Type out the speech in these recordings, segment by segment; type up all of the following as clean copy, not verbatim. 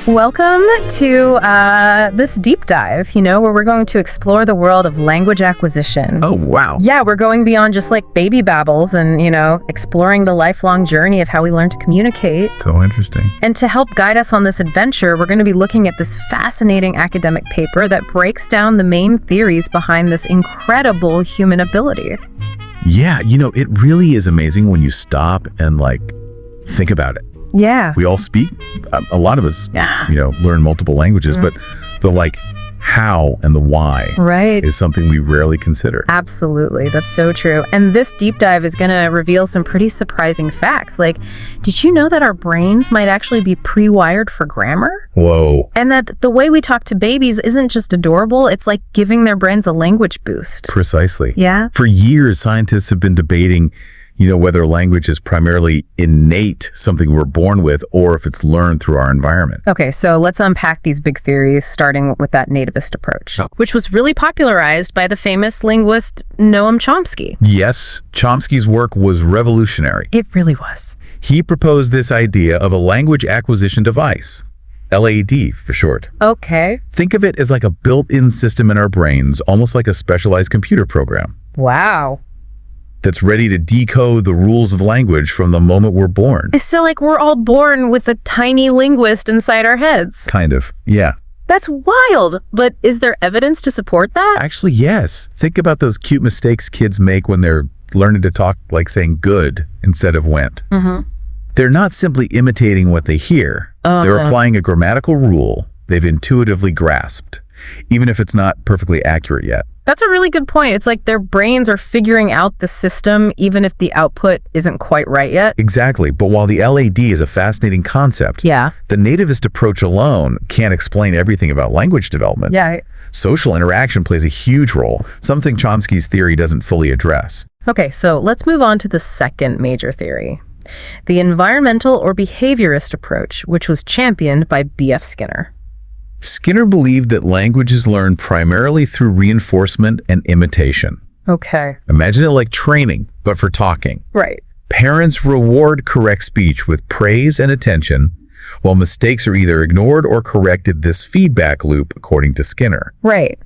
Welcome to this deep dive, where we're going to explore the world of language acquisition. Oh, wow. Yeah, we're going beyond just like baby babbles and, exploring the lifelong journey of how we learn to communicate. So interesting. And to help guide us on this adventure, we're going to be looking at this fascinating academic paper that breaks down the main theories behind this incredible human ability. Yeah, it really is amazing when you stop and think about it. Yeah. We all speak, a lot of us, learn multiple languages, but the how and the why is something we rarely consider. Absolutely. That's so true. And this deep dive is going to reveal some pretty surprising facts. Did you know that our brains might actually be pre-wired for grammar? Whoa. And that the way we talk to babies isn't just adorable, it's like giving their brains a language boost. Precisely. Yeah. For years, scientists have been debating whether language is primarily innate, something we're born with, or if it's learned through our environment. Okay, so let's unpack these big theories, starting with that nativist approach, which was really popularized by the famous linguist Noam Chomsky. Yes, Chomsky's work was revolutionary. It really was. He proposed this idea of a language acquisition device. LAD for short. Okay. Think of it as like a built-in system in our brains, almost like a specialized computer program. Wow. That's ready to decode the rules of language from the moment we're born. So we're all born with a tiny linguist inside our heads. Kind of, yeah. That's wild, but is there evidence to support that? Actually, yes. Think about those cute mistakes kids make when they're learning to talk, like saying good instead of went. Mm-hmm. They're not simply imitating what they hear. They're applying a grammatical rule they've intuitively grasped, even if it's not perfectly accurate yet. That's a really good point. It's like their brains are figuring out the system even if the output isn't quite right yet. Exactly. But while the LAD is a fascinating concept, the nativist approach alone can't explain everything about language development. Yeah. Social interaction plays a huge role, something Chomsky's theory doesn't fully address. Okay, so let's move on to the second major theory, the environmental or behaviorist approach, which was championed by B.F. Skinner. Skinner believed that language is learned primarily through reinforcement and imitation. Okay. Imagine it like training, but for talking. Right. Parents reward correct speech with praise and attention, while mistakes are either ignored or corrected. This feedback loop, according to Skinner,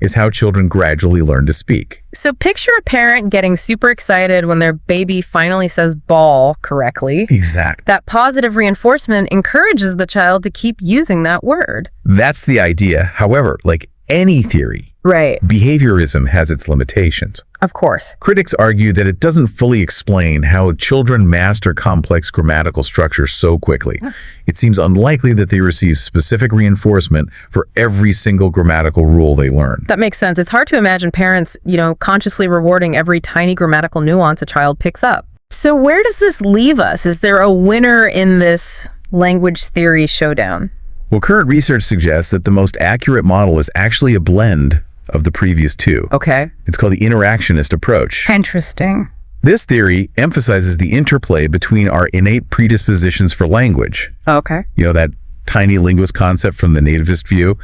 is how children gradually learn to speak. So picture a parent getting super excited when their baby finally says ball correctly. Exactly. That positive reinforcement encourages the child to keep using that word. That's the idea. However, like any theory, behaviorism has its limitations. Of course. Critics argue that it doesn't fully explain how children master complex grammatical structures so quickly. It seems unlikely that they receive specific reinforcement for every single grammatical rule they learn. That makes sense. It's hard to imagine parents, consciously rewarding every tiny grammatical nuance a child picks up. So where does this leave us? Is there a winner in this language theory showdown? Well, current research suggests that the most accurate model is actually a blend of the previous two. Okay. It's called the interactionist approach. Interesting. This theory emphasizes the interplay between our innate predispositions for language. Okay. That tiny linguist concept from the nativist view,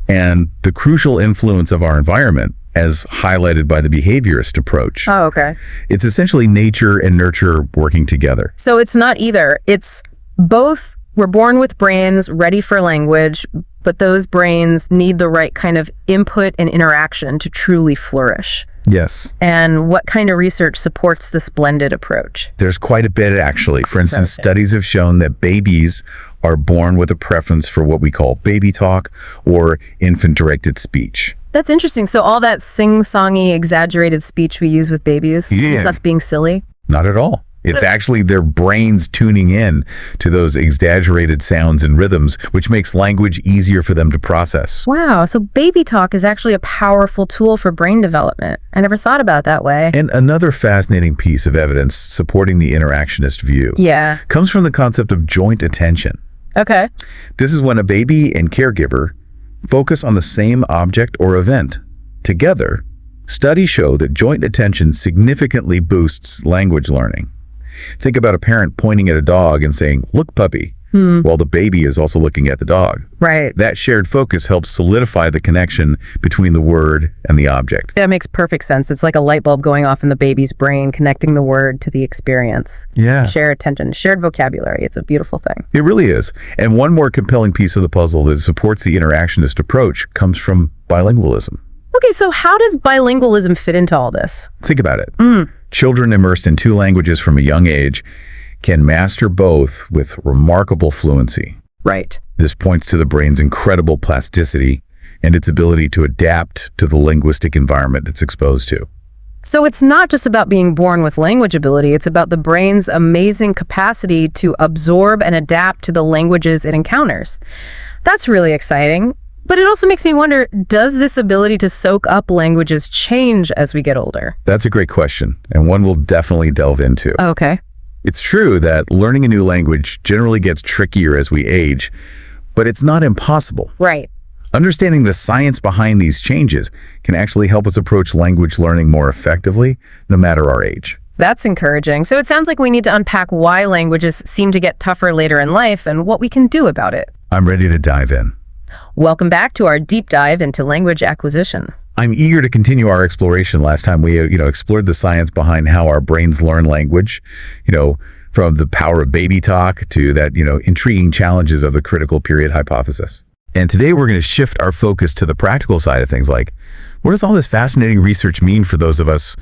and the crucial influence of our environment, as highlighted by the behaviorist approach. Oh, okay. It's essentially nature and nurture working together. So it's not either. It's both. We're born with brains ready for language, but those brains need the right kind of input and interaction to truly flourish. Yes. And what kind of research supports this blended approach? There's quite a bit, actually. For instance, studies have shown that babies are born with a preference for what we call baby talk or infant-directed speech. That's interesting. So all that sing-songy, exaggerated speech we use with babies is us being silly? Not at all. It's actually their brains tuning in to those exaggerated sounds and rhythms, which makes language easier for them to process. Wow, so baby talk is actually a powerful tool for brain development. I never thought about it that way. And another fascinating piece of evidence supporting the interactionist view comes from the concept of joint attention. Okay. This is when a baby and caregiver focus on the same object or event. Together, studies show that joint attention significantly boosts language learning. Think about a parent pointing at a dog and saying, "Look, puppy," while the baby is also looking at the dog. Right. That shared focus helps solidify the connection between the word and the object. That makes perfect sense. It's like a light bulb going off in the baby's brain, connecting the word to the experience. Yeah. Shared attention, shared vocabulary. It's a beautiful thing. It really is. And one more compelling piece of the puzzle that supports the interactionist approach comes from bilingualism. Okay, so how does bilingualism fit into all this? Think about it. Children immersed in 2 languages from a young age can master both with remarkable fluency. Right. This points to the brain's incredible plasticity and its ability to adapt to the linguistic environment it's exposed to. So it's not just about being born with language ability, it's about the brain's amazing capacity to absorb and adapt to the languages it encounters. That's really exciting. But it also makes me wonder, does this ability to soak up languages change as we get older? That's a great question, and one we'll definitely delve into. Okay. It's true that learning a new language generally gets trickier as we age, but it's not impossible. Right. Understanding the science behind these changes can actually help us approach language learning more effectively, no matter our age. That's encouraging. So it sounds like we need to unpack why languages seem to get tougher later in life and what we can do about it. I'm ready to dive in. Welcome back to our deep dive into language acquisition. I'm eager to continue our exploration. Last time we, explored the science behind how our brains learn language, from the power of baby talk to that, intriguing challenges of the critical period hypothesis. And today we're going to shift our focus to the practical side of things, like what does all this fascinating research mean for those of us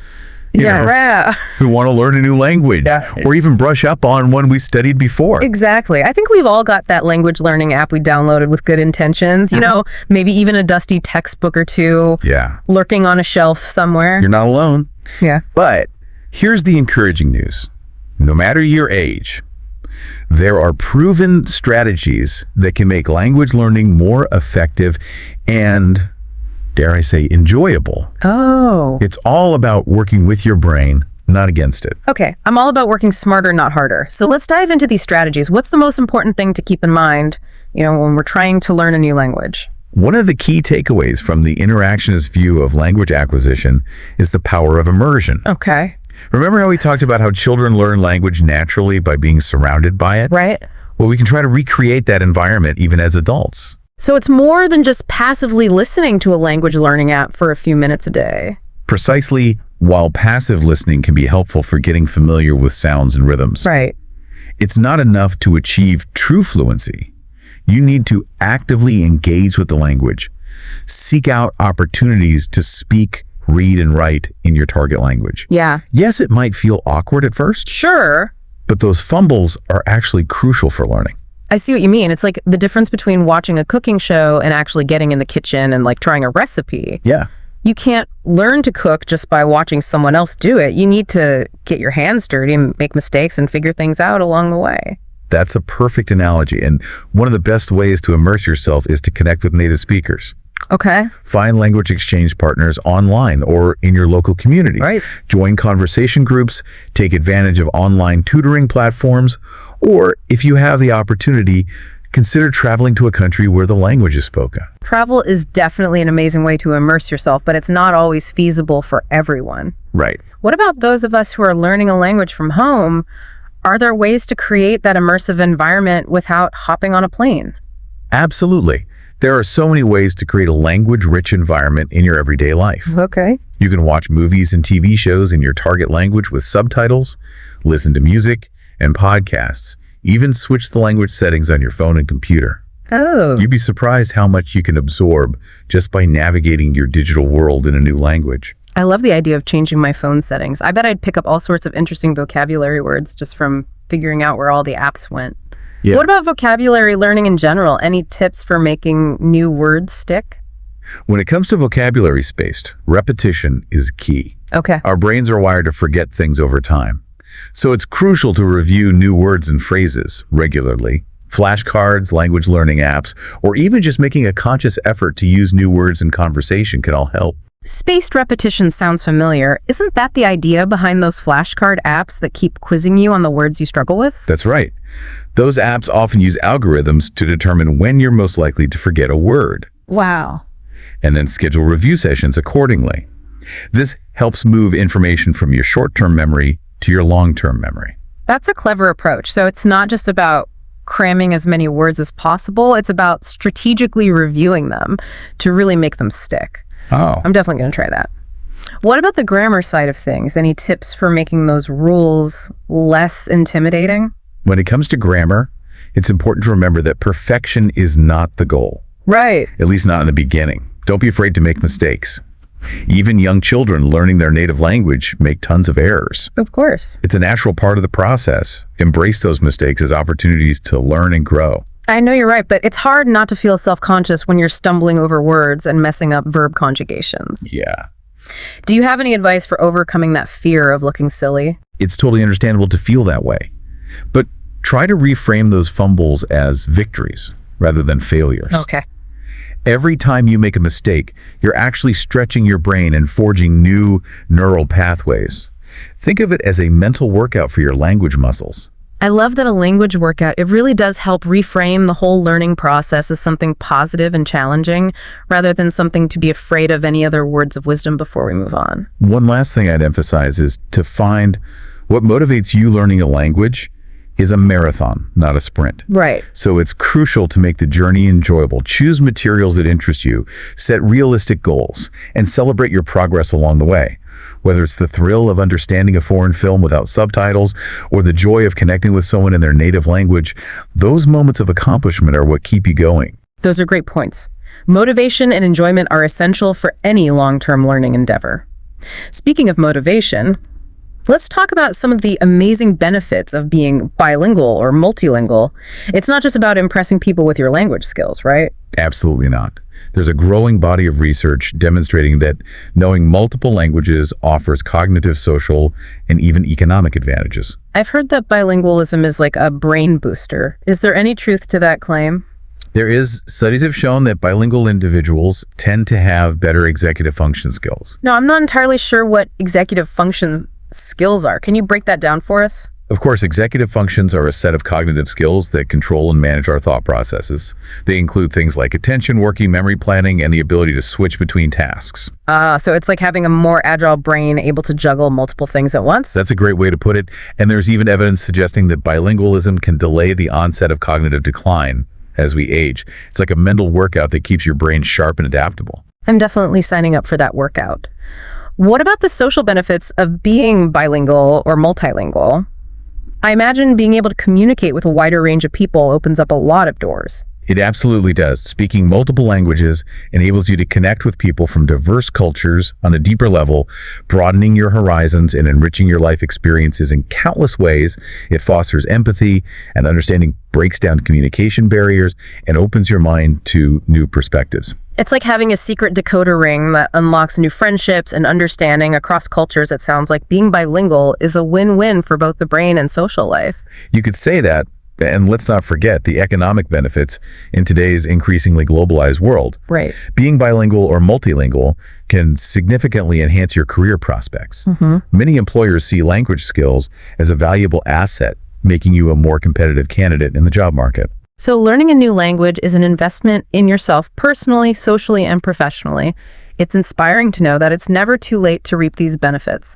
who want to learn a new language or even brush up on one we studied before? Exactly. I think we've all got that language learning app we downloaded with good intentions, maybe even a dusty textbook or two lurking on a shelf somewhere. You're not alone. Yeah. But here's the encouraging news. No matter your age, there are proven strategies that can make language learning more effective and, dare I say, enjoyable. Oh. It's all about working with your brain, not against it. Okay, I'm all about working smarter, not harder. So let's dive into these strategies. What's the most important thing to keep in mind, when we're trying to learn a new language? One of the key takeaways from the interactionist view of language acquisition is the power of immersion. Okay. Remember how we talked about how children learn language naturally by being surrounded by it? Right. Well, we can try to recreate that environment even as adults. So it's more than just passively listening to a language learning app for a few minutes a day. Precisely, while passive listening can be helpful for getting familiar with sounds and rhythms. Right. It's not enough to achieve true fluency. You need to actively engage with the language. Seek out opportunities to speak, read, and write in your target language. Yeah. Yes, it might feel awkward at first. Sure. But those fumbles are actually crucial for learning. I see what you mean. It's like the difference between watching a cooking show and actually getting in the kitchen and trying a recipe. Yeah. You can't learn to cook just by watching someone else do it. You need to get your hands dirty and make mistakes and figure things out along the way. That's a perfect analogy. And one of the best ways to immerse yourself is to connect with native speakers. Okay. Find language exchange partners online or in your local community. Right. Join conversation groups, take advantage of online tutoring platforms, or if you have the opportunity, consider traveling to a country where the language is spoken. Travel is definitely an amazing way to immerse yourself, but it's not always feasible for everyone. Right. What about those of us who are learning a language from home? Are there ways to create that immersive environment without hopping on a plane? Absolutely. There are so many ways to create a language-rich environment in your everyday life. Okay. You can watch movies and TV shows in your target language with subtitles, listen to music and podcasts, even switch the language settings on your phone and computer. Oh. You'd be surprised how much you can absorb just by navigating your digital world in a new language. I love the idea of changing my phone settings. I bet I'd pick up all sorts of interesting vocabulary words just from figuring out where all the apps went. Yeah. What about vocabulary learning in general? Any tips for making new words stick? When it comes to vocabulary spaced, repetition is key. Okay. Our brains are wired to forget things over time. So it's crucial to review new words and phrases regularly. Flashcards, language learning apps, or even just making a conscious effort to use new words in conversation can all help. Spaced repetition sounds familiar. Isn't that the idea behind those flashcard apps that keep quizzing you on the words you struggle with? That's right. Those apps often use algorithms to determine when you're most likely to forget a word. Wow. And then schedule review sessions accordingly. This helps move information from your short-term memory to your long-term memory. That's a clever approach. So it's not just about, cramming as many words as possible. It's about strategically reviewing them to really make them stick. Oh. I'm definitely going to try that. What about the grammar side of things? Any tips for making those rules less intimidating? When it comes to grammar, it's important to remember that perfection is not the goal. Right. At least not in the beginning. Don't be afraid to make mistakes. Even young children learning their native language make tons of errors. Of course. It's a natural part of the process. Embrace those mistakes as opportunities to learn and grow. I know you're right, but it's hard not to feel self-conscious when you're stumbling over words and messing up verb conjugations. Yeah. Do you have any advice for overcoming that fear of looking silly? It's totally understandable to feel that way. But try to reframe those fumbles as victories rather than failures. Okay. Every time you make a mistake, you're actually stretching your brain and forging new neural pathways. Think of it as a mental workout for your language muscles. I love that a language workout, it really does help reframe the whole learning process as something positive and challenging, rather than something to be afraid of. Any other words of wisdom before we move on? One last thing I'd emphasize is to find what motivates you learning a language is a marathon, not a sprint. Right. So it's crucial to make the journey enjoyable. Choose materials that interest you, set realistic goals, and celebrate your progress along the way. Whether it's the thrill of understanding a foreign film without subtitles or the joy of connecting with someone in their native language, those moments of accomplishment are what keep you going. Those are great points. Motivation and enjoyment are essential for any long-term learning endeavor. Speaking of motivation, let's talk about some of the amazing benefits of being bilingual or multilingual. It's not just about impressing people with your language skills, right? Absolutely not. There's a growing body of research demonstrating that knowing multiple languages offers cognitive, social, and even economic advantages. I've heard that bilingualism is like a brain booster. Is there any truth to that claim? Studies have shown that bilingual individuals tend to have better executive function skills. No, I'm not entirely sure what executive function skills are. Can you break that down for us? Of course, executive functions are a set of cognitive skills that control and manage our thought processes. They include things like attention, working memory planning, and the ability to switch between tasks. So it's like having a more agile brain able to juggle multiple things at once? That's a great way to put it, and there's even evidence suggesting that bilingualism can delay the onset of cognitive decline as we age. It's like a mental workout that keeps your brain sharp and adaptable. I'm definitely signing up for that workout. What about the social benefits of being bilingual or multilingual? I imagine being able to communicate with a wider range of people opens up a lot of doors. It absolutely does. Speaking multiple languages enables you to connect with people from diverse cultures on a deeper level, broadening your horizons and enriching your life experiences in countless ways. It fosters empathy and understanding, breaks down communication barriers, and opens your mind to new perspectives. It's like having a secret decoder ring that unlocks new friendships and understanding across cultures. It sounds like being bilingual is a win-win for both the brain and social life. You could say that, and let's not forget the economic benefits in today's increasingly globalized world. Right. Being bilingual or multilingual can significantly enhance your career prospects. Many employers see language skills as a valuable asset, making you a more competitive candidate in the job market. So learning a new language is an investment in yourself personally, socially, and professionally. It's inspiring to know that it's never too late to reap these benefits.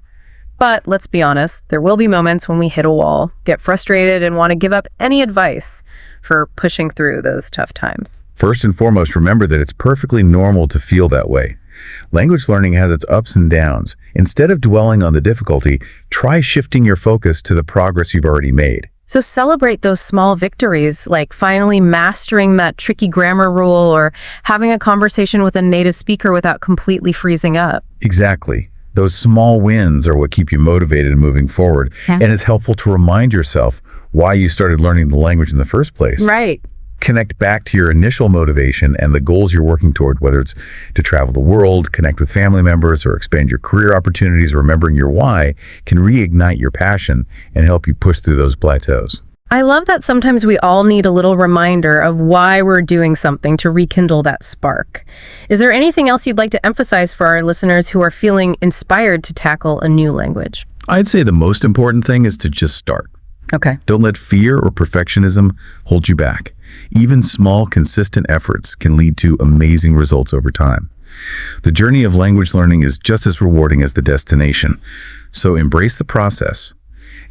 But let's be honest, there will be moments when we hit a wall, get frustrated, and want to give up any advice for pushing through those tough times. First and foremost, remember that it's perfectly normal to feel that way. Language learning has its ups and downs. Instead of dwelling on the difficulty, try shifting your focus to the progress you've already made. So celebrate those small victories, like finally mastering that tricky grammar rule or having a conversation with a native speaker without completely freezing up. Exactly. Those small wins are what keep you motivated and moving forward. And it's helpful to remind yourself why you started learning the language in the first place. Right. Connect back to your initial motivation and the goals you're working toward, whether it's to travel the world, connect with family members, or expand your career opportunities. Remembering your why can reignite your passion and help you push through those plateaus. I love that sometimes we all need a little reminder of why we're doing something to rekindle that spark. Is there anything else you'd like to emphasize for our listeners who are feeling inspired to tackle a new language? I'd say the most important thing is to just start. Okay. Don't let fear or perfectionism hold you back. Even small, consistent efforts can lead to amazing results over time. The journey of language learning is just as rewarding as the destination. So embrace the process,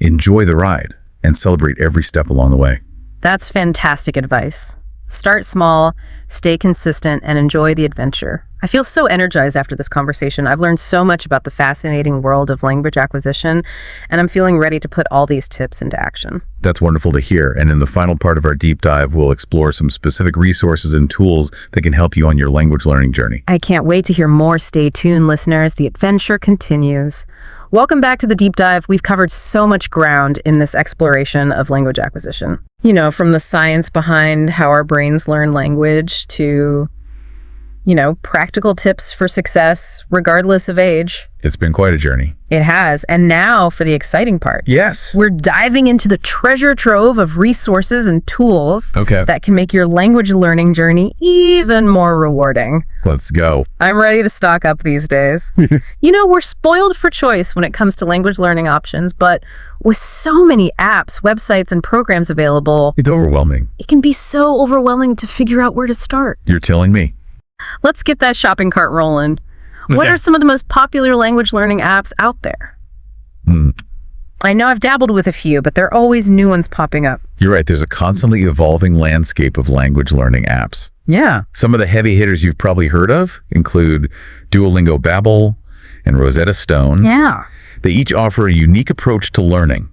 enjoy the ride, and celebrate every step along the way. That's fantastic advice. Start small, stay consistent, and enjoy the adventure. I feel so energized after this conversation. I've learned so much about the fascinating world of language acquisition, and I'm feeling ready to put all these tips into action. That's wonderful to hear. And in the final part of our deep dive, we'll explore some specific resources and tools that can help you on your language learning journey. I can't wait to hear more. Stay tuned, listeners. The adventure continues. Welcome back to the deep dive. We've covered so much ground in this exploration of language acquisition. You know, from the science behind how our brains learn language to, practical tips for success regardless of age. It's been quite a journey. It has. And now for the exciting part. Yes. We're diving into the treasure trove of resources and tools that can make your language learning journey even more rewarding. Let's go. I'm ready to stock up these days. We're spoiled for choice when it comes to language learning options, but with so many apps, websites, and programs available, It's overwhelming. it can be so overwhelming to figure out where to start. You're telling me. Let's get that shopping cart rolling. What Okay. are some of the most popular language learning apps out there? I know I've dabbled with a few, but there are always new ones popping up. You're right. There's a constantly evolving landscape of language learning apps. Yeah. Some of the heavy hitters you've probably heard of include Duolingo Babbel and Rosetta Stone. Yeah. They each offer a unique approach to learning,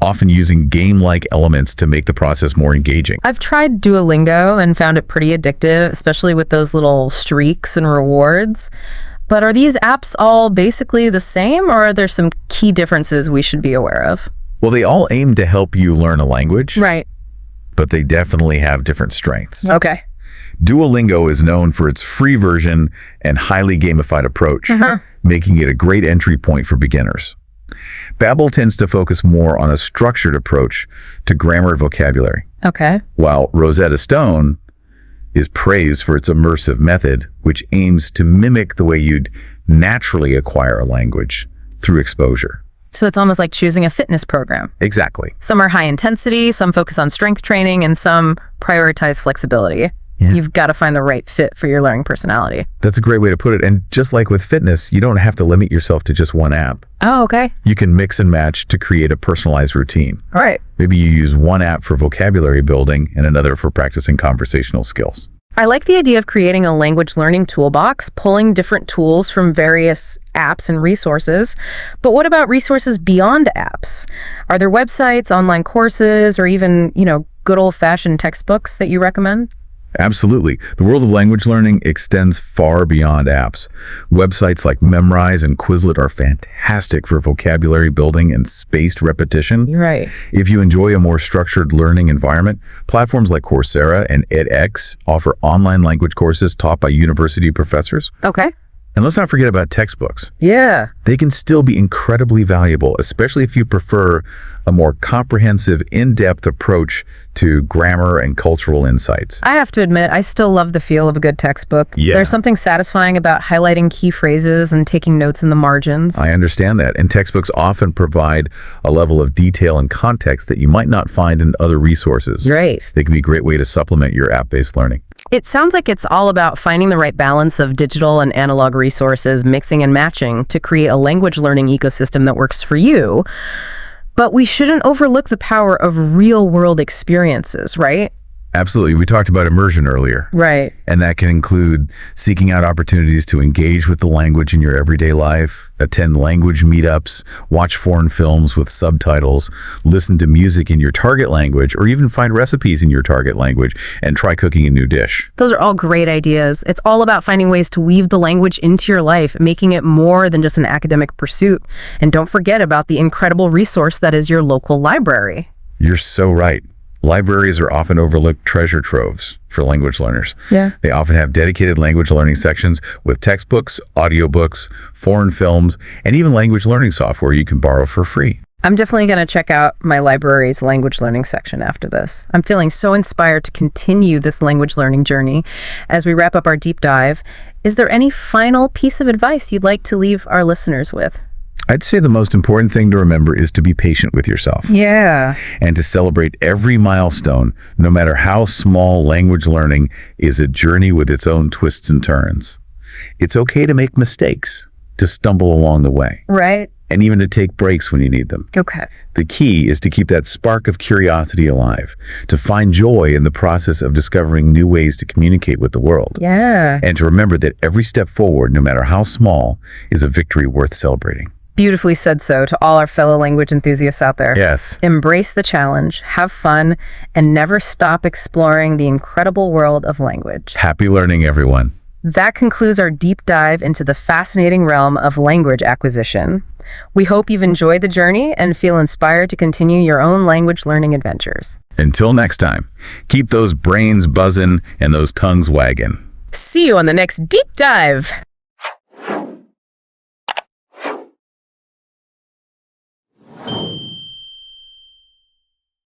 often using game-like elements to make the process more engaging. I've tried Duolingo and found it pretty addictive, especially with those little streaks and rewards. But are these apps all basically the same, or are there some key differences we should be aware of? Well, they all aim to help you learn a language, Right. but they definitely have different strengths. Okay. Duolingo is known for its free version and highly gamified approach, making it a great entry point for beginners. Babbel tends to focus more on a structured approach to grammar and vocabulary, Okay. while Rosetta Stone is praised for its immersive method, which aims to mimic the way you'd naturally acquire a language through exposure. So it's almost like choosing a fitness program. Exactly. Some are high intensity, some focus on strength training, and some prioritize flexibility. You've got to find the right fit for your learning personality. That's a great way to put it. And just like with fitness, you don't have to limit yourself to just one app. Oh, okay. You can mix and match to create a personalized routine. All right. Maybe you use one app for vocabulary building and another for practicing conversational skills. I like the idea of creating a language learning toolbox, pulling different tools from various apps and resources. But what about resources beyond apps? Are there websites, online courses, or even, good old-fashioned textbooks that you recommend? Absolutely. The world of language learning extends far beyond apps. Websites like Memrise and Quizlet are fantastic for vocabulary building and spaced repetition. You're right. If you enjoy a more structured learning environment, platforms like Coursera and edX offer online language courses taught by university professors. Okay. And let's not forget about textbooks. Yeah. They can still be incredibly valuable, especially if you prefer a more comprehensive, in-depth approach to grammar and cultural insights. I have to admit, I still love the feel of a good textbook. Yeah. There's something satisfying about highlighting key phrases and taking notes in the margins. I understand that, and textbooks often provide a level of detail and context that you might not find in other resources. Great. They can be a great way to supplement your app-based learning. It sounds like it's all about finding the right balance of digital and analog resources, mixing and matching to create a language learning ecosystem that works for you. But we shouldn't overlook the power of real-world experiences, right? Absolutely. We talked about immersion earlier. Right. And that can include seeking out opportunities to engage with the language in your everyday life, attend language meetups, watch foreign films with subtitles, listen to music in your target language, or even find recipes in your target language and try cooking a new dish. Those are all great ideas. It's all about finding ways to weave the language into your life, making it more than just an academic pursuit. And don't forget about the incredible resource that is your local library. You're so right. Libraries are often overlooked treasure troves for language learners. Yeah. They often have dedicated language learning sections with textbooks, audiobooks, foreign films, and even language learning software you can borrow for free. I'm definitely going to check out my library's language learning section after this. I'm feeling so inspired to continue this language learning journey. As we wrap up our deep dive, is there any final piece of advice you'd like to leave our listeners with? I'd say the most important thing to remember is to be patient with yourself. Yeah. And to celebrate every milestone, no matter how small. Language learning is a journey with its own twists and turns. It's okay to make mistakes, to stumble along the way. Right. and even to take breaks when you need them. Okay. The key is to keep that spark of curiosity alive, to find joy in the process of discovering new ways to communicate with the world. Yeah. And to remember that every step forward, no matter how small, is a victory worth celebrating. Beautifully said so to all our fellow language enthusiasts out there. Yes. Embrace the challenge, have fun, and never stop exploring the incredible world of language. Happy learning, everyone. That concludes our deep dive into the fascinating realm of language acquisition. We hope you've enjoyed the journey and feel inspired to continue your own language learning adventures. Until next time, keep those brains buzzing and those tongues wagging. See you on the next deep dive.